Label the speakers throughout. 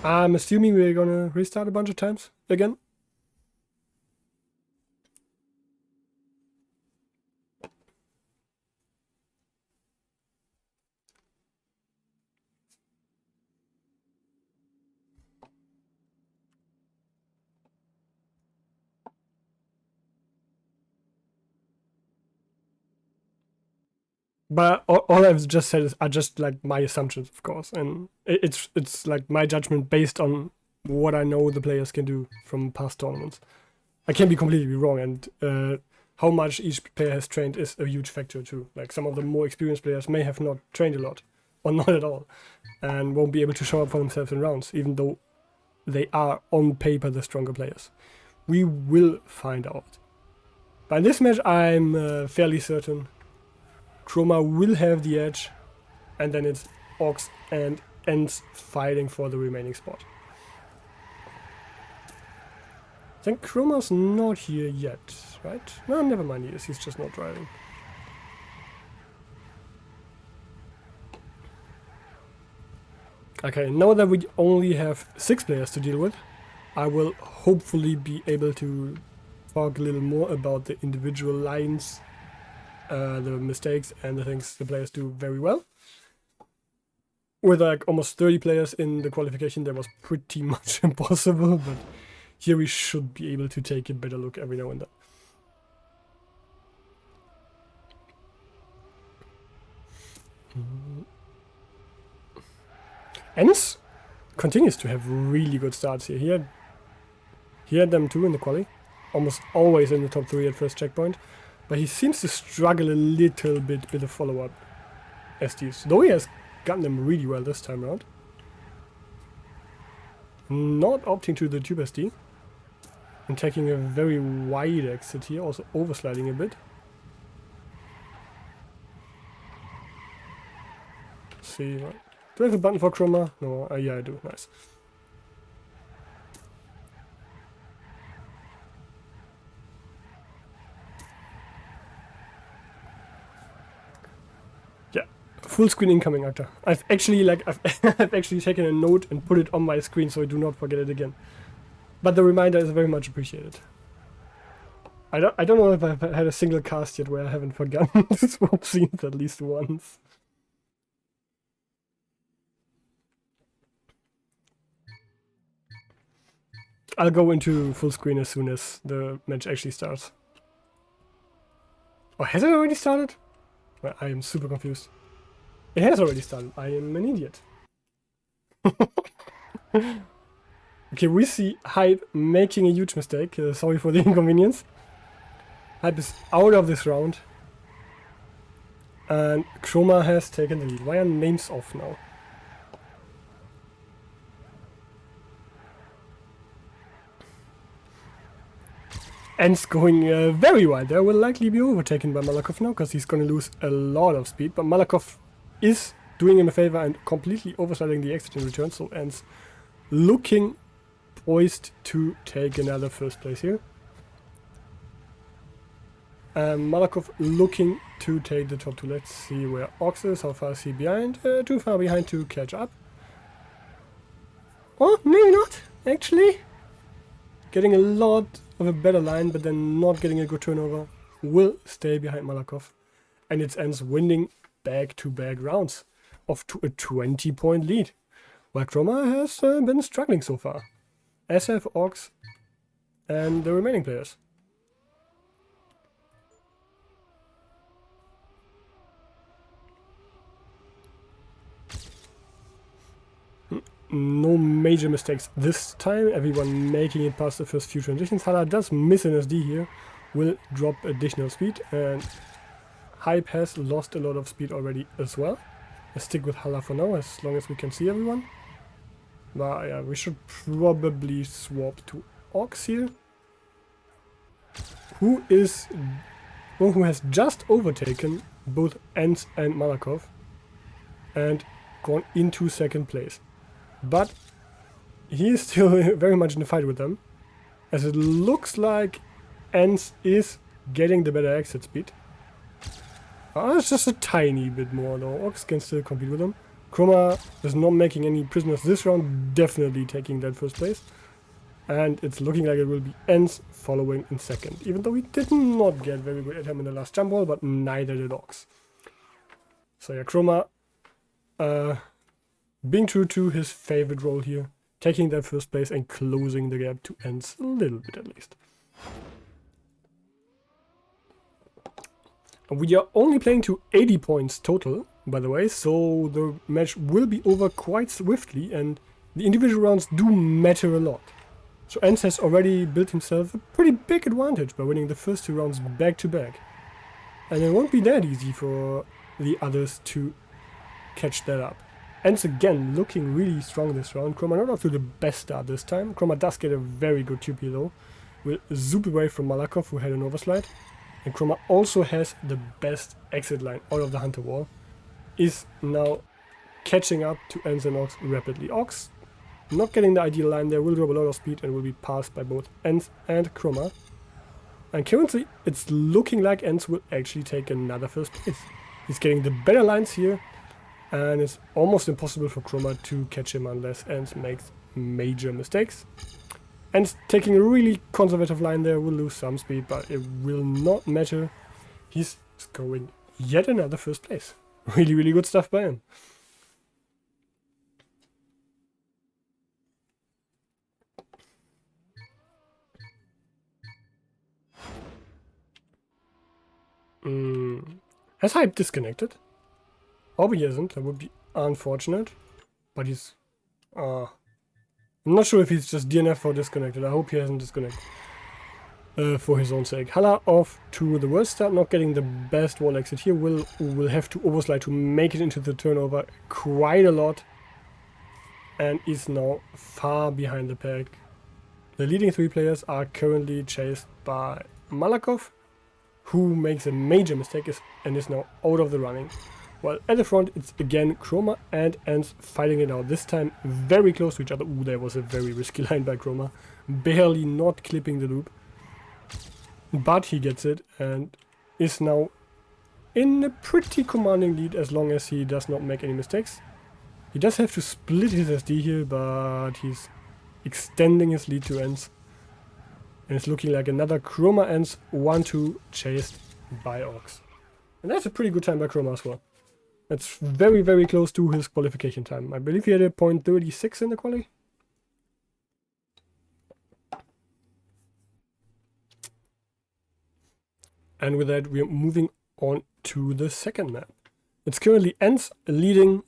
Speaker 1: I'm assuming we're gonna restart a bunch of times again. But all I've just said are just like my assumptions, of course, and it's like my judgment based on what I know the players can do from past tournaments. I can be completely wrong, and how much each player has trained is a huge factor too. Like some of the more experienced players may have not trained a lot, or not at all, and won't be able to show up for themselves in rounds, even though they are on paper the stronger players. We will find out. But in this match, I'm fairly certain Chroma will have the edge, and then it's Ox and Ents fighting for the remaining spot. I think Chroma's not here yet, right? No, never mind, he is. He's just not driving. Okay, now that we only have 6 players to deal with, I will hopefully be able to talk a little more about the individual lines, the mistakes and the things the players do very well. With like almost 30 players in the qualification, that was pretty much impossible, but here we should be able to take a better look every now and then. Ennis continues to have really good starts here. He had them too in the quali, almost always in the top 3 at first checkpoint, but he seems to struggle a little bit with the follow-up SDs, though he has gotten them really well this time around. Not opting to the tube SD and taking a very wide exit here, also oversliding a bit. Let's see, do I have a button for Chroma? No, yeah I do, nice. Full screen incoming, Acta. I've actually I've actually taken a note and put it on my screen so I do not forget it again. But the reminder is very much appreciated. I don't know if I've had a single cast yet where I haven't forgotten swap scenes at least once. I'll go into full screen as soon as the match actually starts. Oh, has it already started? Well, I am super confused. It has already started. I am an idiot. Okay, we see Hype making a huge mistake. Sorry for the inconvenience. Hype is out of this round. And Chroma has taken the lead. Why are names off now? Ents going very wide there. Will likely be overtaken by Malakoff now, because he's going to lose a lot of speed. But Malakoff is doing him a favor and completely oversliding the exit in return, so Ents looking poised to take another first place here. Malakoff looking to take the top 2. Let's see where Ox is, how far is he behind? Too far behind to catch up. Oh, maybe not, actually. Getting a lot of a better line, but then not getting a good turnover. Will stay behind Malakoff. And it ends winning back-to-back rounds off to a 20-point lead, while Chroma has been struggling so far, as have Ox and the remaining players. No major mistakes this time, everyone making it past the first few transitions. Halla does miss an SD here, will drop additional speed, and Hype has lost a lot of speed already as well. Let's stick with Halla for now, as long as we can see everyone. But yeah, we should probably swap to Ox here, who has just overtaken both Ents and Malakoff and gone into second place. But he is still very much in the fight with them, as it looks like Ents is getting the better exit speed. It's just a tiny bit more though. Ox can still compete with him. Chroma is not making any prisoners this round, definitely taking that first place. And it's looking like it will be Ents following in second. Even though we did not get very good at him in the last jump wall, but neither did Ox. So yeah, Chroma being true to his favorite role here, taking that first place and closing the gap to Ents a little bit at least. We are only playing to 80 points total, by the way, so the match will be over quite swiftly and the individual rounds do matter a lot. So Ents has already built himself a pretty big advantage by winning the first 2 rounds back to back. And it won't be that easy for the others to catch that up. Ents again looking really strong this round. Chroma not off to the best start this time. Chroma does get a very good TP though. Will zoop away from Malakoff, who had an overslide. And Chroma also has the best exit line out of the Hunter wall. Is now catching up to Ents and Ox rapidly. Ox not getting the ideal line there, will drop a lot of speed and will be passed by both Ents and Chroma. And currently it's looking like Ents will actually take another first place. He's getting the better lines here and it's almost impossible for Chroma to catch him unless Ents makes major mistakes. Ents taking a really conservative line there, will lose some speed, but it will not matter. He's scoring yet another first place. Really, really good stuff by him. Has Hype disconnected? Hope he hasn't, that would be unfortunate. But he's... I'm not sure if he's just DNF or disconnected. I hope he hasn't disconnected. For his own sake. Halla off to the worst start, not getting the best wall exit here. Will have to overslide to make it into the turnover quite a lot. And is now far behind the pack. The leading 3 players are currently chased by Malakoff, who makes a major mistake and is now out of the running. While at the front it's again Chroma and Ents fighting it out, this time very close to each other. Ooh, there was a very risky line by Chroma, barely not clipping the loop. But he gets it and is now in a pretty commanding lead as long as he does not make any mistakes. He does have to split his SD here, but he's extending his lead to Ents. And it's looking like another Chroma Ents 1-2 chased by Ox. And that's a pretty good time by Chroma as well. That's very, very close to his qualification time. I believe he had a .36 in the quali. And with that, we're moving on to the second map. It's currently Ents leading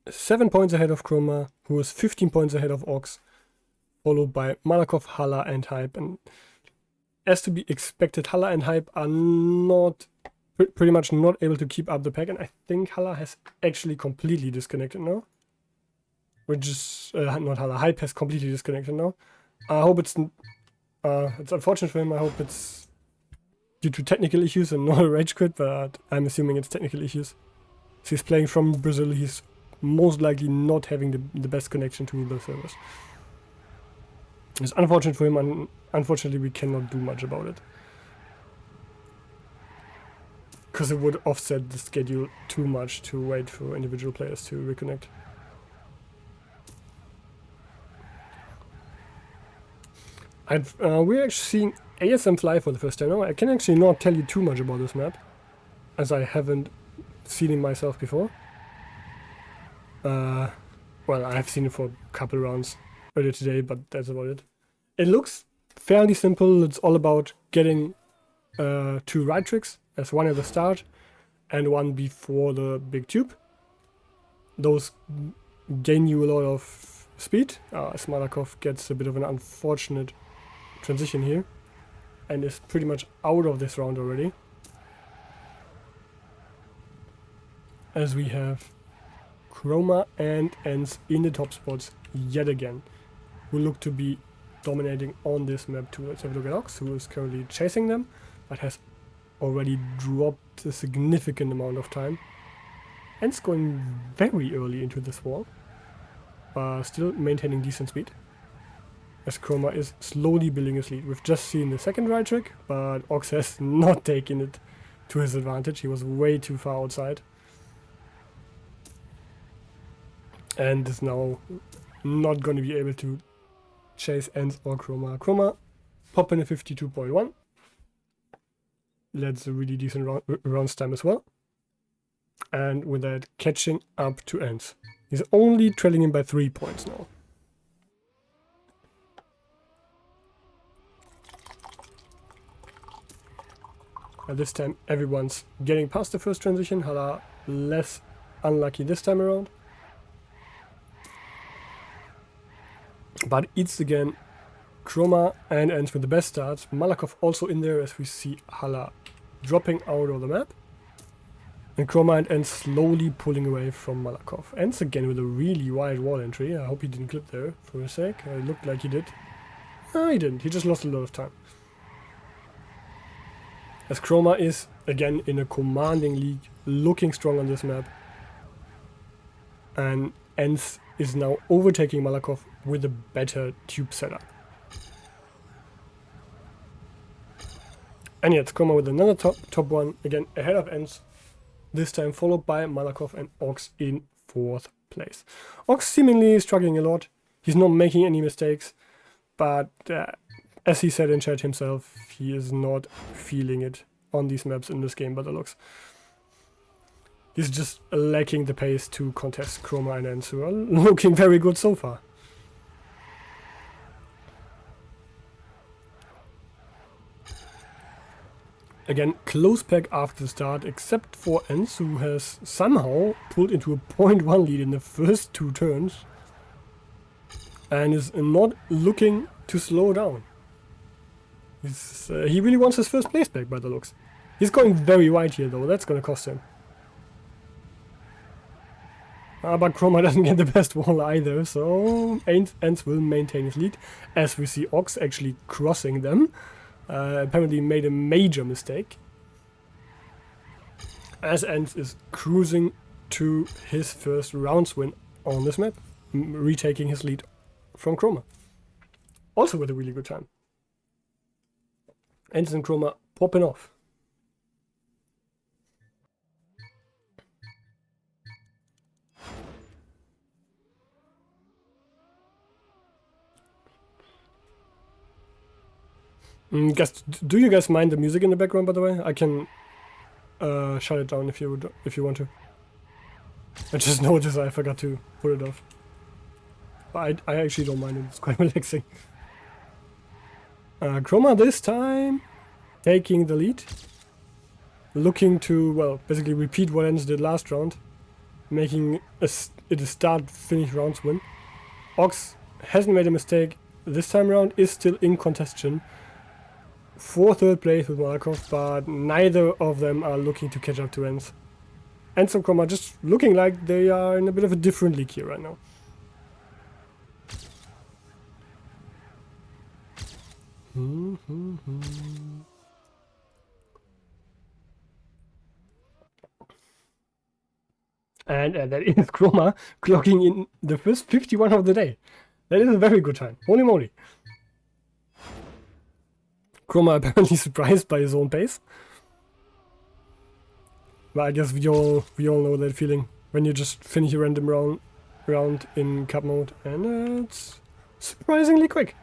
Speaker 1: 7 points ahead of Chroma, who is 15 points ahead of Ox, followed by Malakoff, Halla and Hype. And as to be expected, Halla and Hype are not pretty much not able to keep up the pack, and I think Halla has actually completely disconnected now. Which is not Halla, Hype has completely disconnected now. I hope it's unfortunate for him. I hope it's due to technical issues and not a rage quit, but I'm assuming it's technical issues. So he's playing from Brazil, he's most likely not having the best connection to the servers. It's unfortunate for him, and unfortunately we cannot do much about it. Because it would offset the schedule too much to wait for individual players to reconnect. We're actually seeing ASM fly for the first time now. I can actually not tell you too much about this map, as I haven't seen it myself before. Well, I have seen it for a couple rounds earlier today, but that's about it. It looks fairly simple. It's all about getting 2 right tricks, as one at the start and one before the big tube. Those gain you a lot of speed. Malakoff gets a bit of an unfortunate transition here and is pretty much out of this round already. As we have Chroma and Ents in the top spots yet again, who look to be dominating on this map too. Let's have a look at Ox, who is currently chasing them, but has already dropped a significant amount of time. Ents going very early into this wall, still maintaining decent speed, as Chroma is slowly building his lead. We've just seen the second right trick, but Ox has not taken it to his advantage. He was way too far outside. and is now not going to be able to chase Ents or Chroma. Chroma popping a 52.1. That's a really decent round time as well. And with that, catching up to Ents. He's only trailing him by 3 points now. At this time, everyone's getting past the first transition. Hala less unlucky this time around. But it's again Chroma and Ents with the best starts. Malakoff also in there as we see Hala dropping out of the map. And Chroma and Ents slowly pulling away from Malakoff. Ents again with a really wide wall entry. I hope he didn't clip there for a sec. It looked like he did. No, he didn't. He just lost a lot of time. As Chroma is again in a commanding lead, looking strong on this map. And Ents is now overtaking Malakoff with a better tube setup. And yet Chroma with another top one, again ahead of Ents. This time followed by Malakoff and Ox in 4th place. Ox seemingly struggling a lot. He's not making any mistakes. But as he said in chat himself, he is not feeling it on these maps in this game by the looks. He's just lacking the pace to contest Chroma and Ents, who are looking very good so far. Again, close pack after the start, except for Ents, who has somehow pulled into a 0.1 lead in the first 2 turns. And is not looking to slow down. He really wants his first place back by the looks. He's going very wide here though, that's gonna cost him. But Chroma doesn't get the best wall either, so Ents will maintain his lead. As we see Ox actually crossing them. Apparently made a major mistake. As Ents is cruising to his first rounds win on this map. Retaking his lead from Chroma. Also with a really good time. Ents and Chroma popping off. Guys, do you guys mind the music in the background, by the way? I can shut it down if you want to. I just noticed I forgot to put it off. But I actually don't mind it, it's quite relaxing. Chroma this time taking the lead. Looking to, well, basically repeat what Ents did last round. Making it a start-finish rounds win. Ox hasn't made a mistake this time around, is still in contention for 3rd place with Malakoff, but neither of them are looking to catch up to Ents. Ents and Chroma just looking like they are in a bit of a different league here right now. And that is Chroma clocking in the first 51 of the day. That is a very good time. Holy moly. Chroma apparently surprised by his own pace. But I guess we all know that feeling when you just finish a random round in cup mode, and it's surprisingly quick.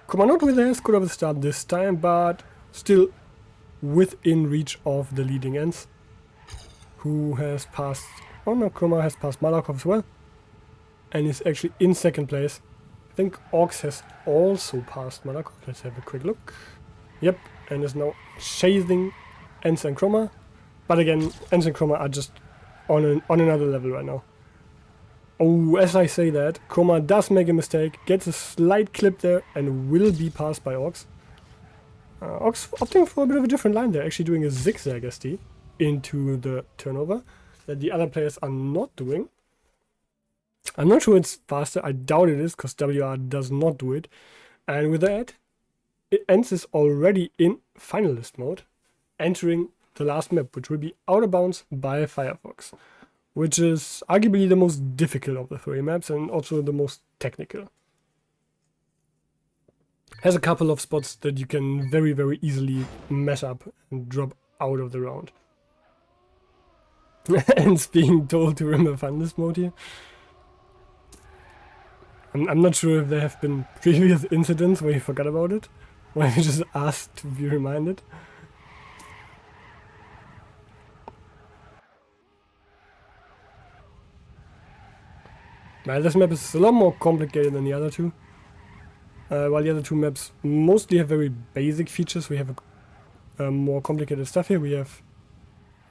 Speaker 1: Chroma not with as good of a start this time, but still within reach of the leading Ents, who has passed. Oh no, Chroma has passed Malakoff as well, and is actually in 2nd place. I think Ox has also passed Malakoff. Let's have a quick look. Yep, and is now chasing Ents and Chroma. But again, Ents and Chroma are just on another level right now. Oh, as I say that, Chroma does make a mistake, gets a slight clip there, and will be passed by Ox. Ox opting for a bit of a different line there, actually doing a zigzag ST into the turnover that the other players are not doing. I'm not sure it's faster, I doubt it is, because WR does not do it. And with that, Ents is already in finalist mode, entering the last map, which will be Out of Bounds by Firefox, which is arguably the most difficult of the 3 maps and also the most technical. Has a couple of spots that you can very easily mess up and drop out of the round. Ends being told to remember finalist mode here. I'm not sure if there have been previous incidents where he forgot about it, or he just asked to be reminded. Now, this map is a lot more complicated than the other two. While the other two maps mostly have very basic features, we have more complicated stuff here. We have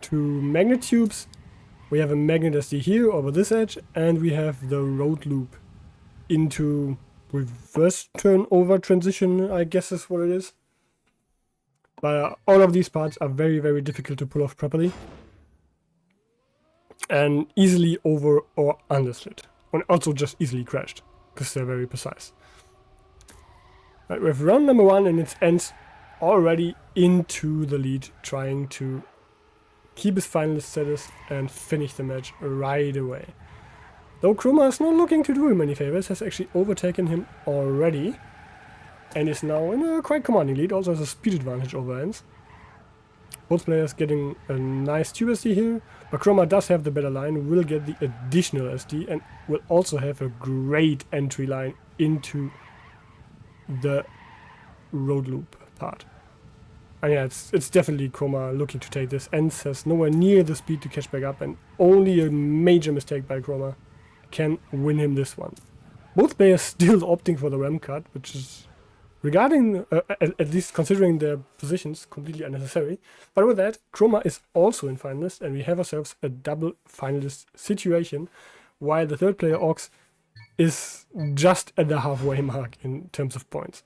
Speaker 1: 2 magnet tubes, we have a magnet SD here over this edge, and we have the road loop into reverse turnover transition, I guess is what it is. But all of these parts are very, very difficult to pull off properly. And easily over or underslid. And also just easily crashed, because they're very precise. Right, we have round number 1 and it ends already into the lead, trying to keep his finalist status and finish the match right away. Though Chroma is not looking to do him any favors, has actually overtaken him already and is now in a quite commanding lead, also has a speed advantage over Ends. Both players getting a nice tube SD here, but Chroma does have the better line, will get the additional SD and will also have a great entry line into the road loop part. And yeah, it's definitely Chroma looking to take this. Ends has nowhere near the speed to catch back up, and only a major mistake by Chroma can win him this one. Both players still opting for the ram cut, which is, regarding, at least considering their positions, completely unnecessary. But with that, Chroma is also in finalist, and we have ourselves a double finalist situation, while the third player, Ox, is just at the halfway mark in terms of points.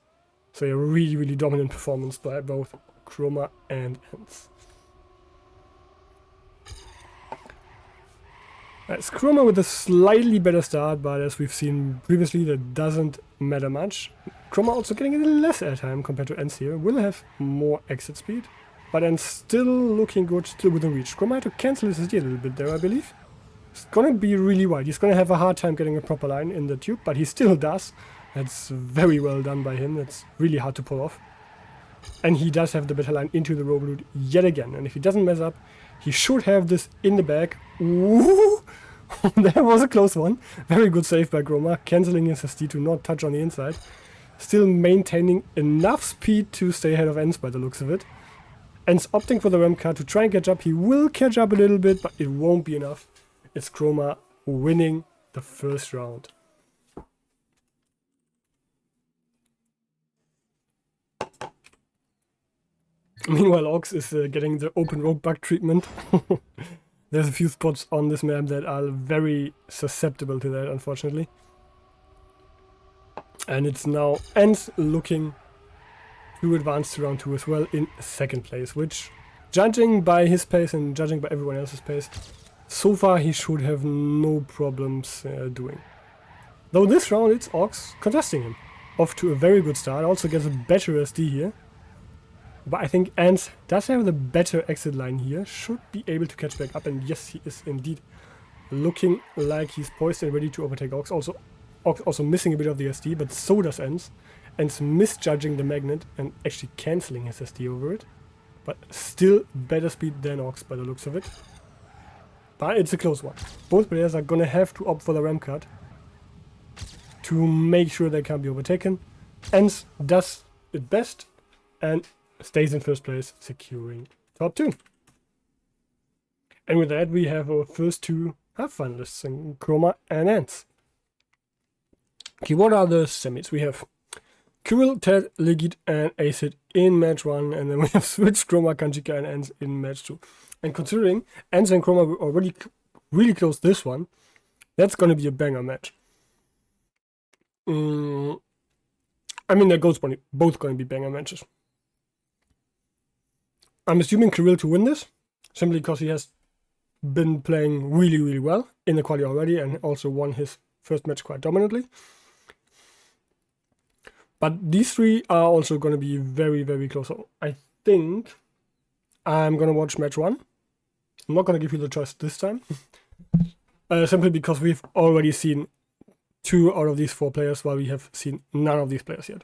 Speaker 1: So a really, really dominant performance by both Chroma and Ends. It's Chroma with a slightly better start, but as we've seen previously, that doesn't matter much. Chroma also getting a little less airtime compared to Ends here, will have more exit speed, but Ends still looking good, still within reach. Chroma had to cancel his SD a little bit there, I believe. It's gonna be really wide. He's gonna have a hard time getting a proper line in the tube, but he still does. That's very well done by him. That's really hard to pull off. And he does have the better line into the road loop yet again. And if he doesn't mess up, he should have this in the bag. Ooh! That was a close one. Very good save by Chroma, cancelling his SD to not touch on the inside. Still maintaining enough speed to stay ahead of Ends by the looks of it. Ends opting for the ram car to try and catch up. He will catch up a little bit, but it won't be enough. It's Chroma winning the first round. Meanwhile, Ox is getting the open road bug treatment. There's a few spots on this map that are very susceptible to that, unfortunately. And it's now Ends looking to advance to round 2 as well in second place, which, judging by his pace and judging by everyone else's pace, so far he should have no problems doing. Though this round it's Ox contesting him. Off to a very good start, also gets a better SD here. But I think Ends does have the better exit line here, should be able to catch back up, and yes, he is indeed looking like he's poised and ready to overtake Ox. Ox also missing a bit of the SD, but so does Ends. Ends misjudging the magnet and actually cancelling his SD over it. But still better speed than Ox by the looks of it. But it's a close one. Both players are gonna have to opt for the ram cut to make sure they can't be overtaken. Ends does it best and stays in first place, securing top 2. And with that, we have our first 2 half finalists in Chroma and Ends. Okay, what are the semis? We have Kirill, Ted, Ligit, and Acid in match 1, and then we have switched Chroma, Kanchika, and Ends in match 2. And considering Ends and Chroma were already really close this one, that's gonna be a banger match. I mean, they're both gonna be banger matches. I'm assuming Kirill to win this, simply because he has been playing really, really well in the quali already and also won his first match quite dominantly. But these 3 are also going to be very, very close. So I think I'm going to watch match 1. I'm not going to give you the choice this time. Simply because we've already seen 2 out of these 4 players, while we have seen none of these players yet.